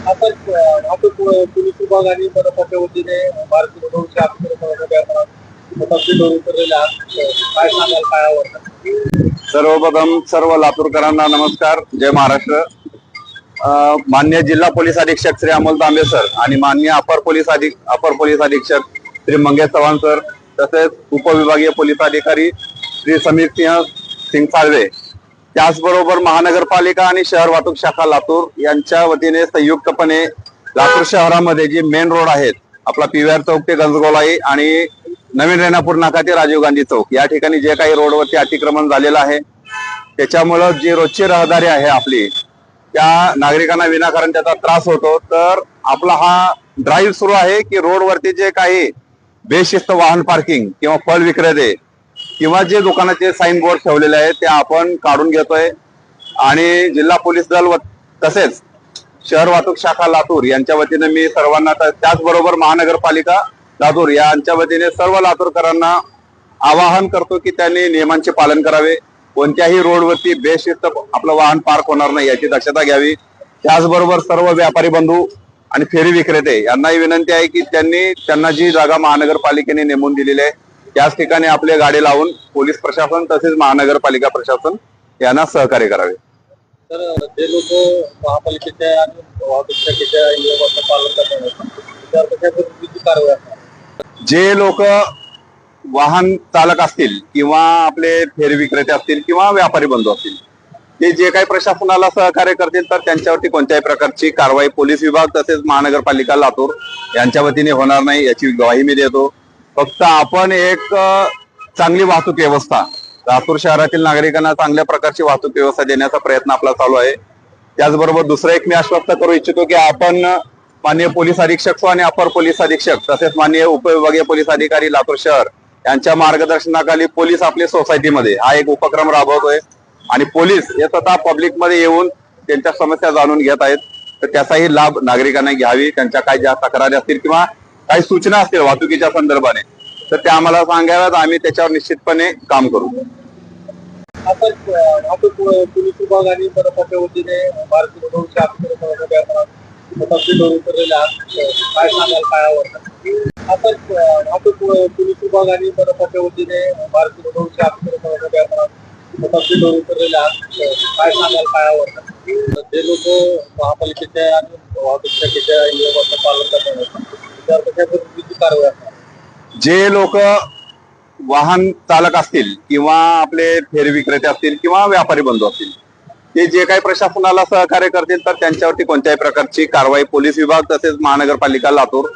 आपण वाहतूक पोलीस विभाग आणि मनपाच्या वतीने भारतीय रोडच्या उतरलेले आहात. काय सांगाल, काय आवडतं? सर्वप्रथम सर्व लातूरकरांना नमस्कार, जय महाराष्ट्र. मान्य जिल्हा पोलीस अधीक्षक श्री अमोल तांबे सर आणि मान्य अपर पोलीस अधीक्षक श्री मंगेश चव्हाण सर, तसेच उपविभागीय पोलीस अधिकारी श्री समीर सिंह साळवे, त्याचबरोबर महानगरपालिका आणि शहर वाहतूक शाखा लातूर यांच्या वतीने संयुक्तपणे लातूर शहरामध्ये जी मेन रोड आहेत, आपला पीव्हीआर चौक ते गंजगोलाई आणि नवीन रेणापूर नाका ते राजीव गांधी चौक, या ठिकाणी जे काही रोडवरती अतिक्रमण झालेलं आहे, त्याच्यामुळं जी रोजची रहदारी आहे आपली, त्या नागरिकांना विनाकारण त्याचा त्रास होतो. तर आपला हा ड्राईव्ह सुरू आहे की रोडवरती जे काही बेशिस्त वाहन पार्किंग किंवा फळ विक्रेते किंवा जे दुकानाचे साईन बोर्ड ठेवलेले आहेत ते आपण काढून घेतोय. आणि जिल्हा पोलीस दल व तसेच शहर वाहतूक शाखा लातूर यांच्या वतीने मी सर्वांना, त्याचबरोबर महानगरपालिका लातूर यांच्या वतीने सर्व लातूरकरांना आवाहन करतो की त्यांनी नियमांचे पालन करावे. कोणत्याही रोडवरती बेशिस्त आपलं वाहन पार्क होणार नाही याची दक्षता घ्यावी. त्याचबरोबर सर्व व्यापारी बंधू आणि फेरी विक्रेते यांनाही विनंती आहे की त्यांना जी जागा महानगरपालिकेने नेमून दिलेली आहे त्याच ठिकाणी आपले गाडी लावून पोलीस प्रशासन तसेच महानगरपालिका प्रशासन यांना सहकार्य करावे. तर जे लोक महापालिकेच्या आणि वाहतूक शाखेच्या नियमांचं पालन करणार त्यावर कशा पद्धतीची कारवाई असणार? जे लोक वाहन चालक असतील किंवा आपले फेरी विक्रेते असतील किंवा व्यापारी बंधू असतील, ते जे काही प्रशासनाला सहकार्य करतील तर त्यांच्यावरती कोणत्याही प्रकारची कारवाई पोलीस विभाग तसेच महानगरपालिका लातूर यांच्या वतीने होणार नाही याची ग्वाही मी देतो. फक्त आपण एक चांगली वाहतूक व्यवस्था, लातूर शहरातील नागरिकांना चांगल्या प्रकारची वाहतूक व्यवस्था देण्याचा प्रयत्न आपला चालू आहे. त्याचबरोबर दुसरं एक मी आश्वस्त करू इच्छितो की आपण माननीय पोलीस अधीक्षक आणि अपर पोलीस अधीक्षक तसेच माननीय उपविभागीय पोलीस अधिकारी लातूर शहर यांच्या मार्गदर्शनाखाली पोलीस आपल्या सोसायटीमध्ये हा एक उपक्रम राबवतोय आणि पोलीस हे स्वतः पब्लिक मध्ये येऊन त्यांच्या समस्या जाणून घेत आहेत. तर त्याचाही लाभ नागरिकांना घ्यावी. त्यांच्या काही ज्या तक्रारी असतील किंवा काही सूचना असतील वाहतुकीच्या संदर्भाने तर त्या आम्हाला सांगाव्यात, आम्ही त्याच्यावर निश्चितपणे काम करू. आपण वाहतूक पोलीस विभाग आणि मनपाच्या वतीने भारतीय रोडच्या उतरलेले आहात. काय सांगाल, काय आवडतं? आपण वाहतूक पोलीस विभाग आणि मनपाच्या वतीने भारतीय रोडच्या उतरलेले आहात. काय सांगाल, काय आवडतं? जे लोक महापालिकेच्या आणि वाहतूक शाखेच्या नियमांचं पालन करणार त्यावर कशा पद्धतीची कारवाई असणार? जे लोक वाहन चालक असतील किंवा आपले फेरी विक्रेते असतील किंवा व्यापारी बंधू असतील, ते जे काही प्रशासनाला सहकार्य करतील तर त्यांच्यावरती कोणत्याही प्रकारची कारवाई पोलीस विभाग तसेच महानगरपालिका लातूर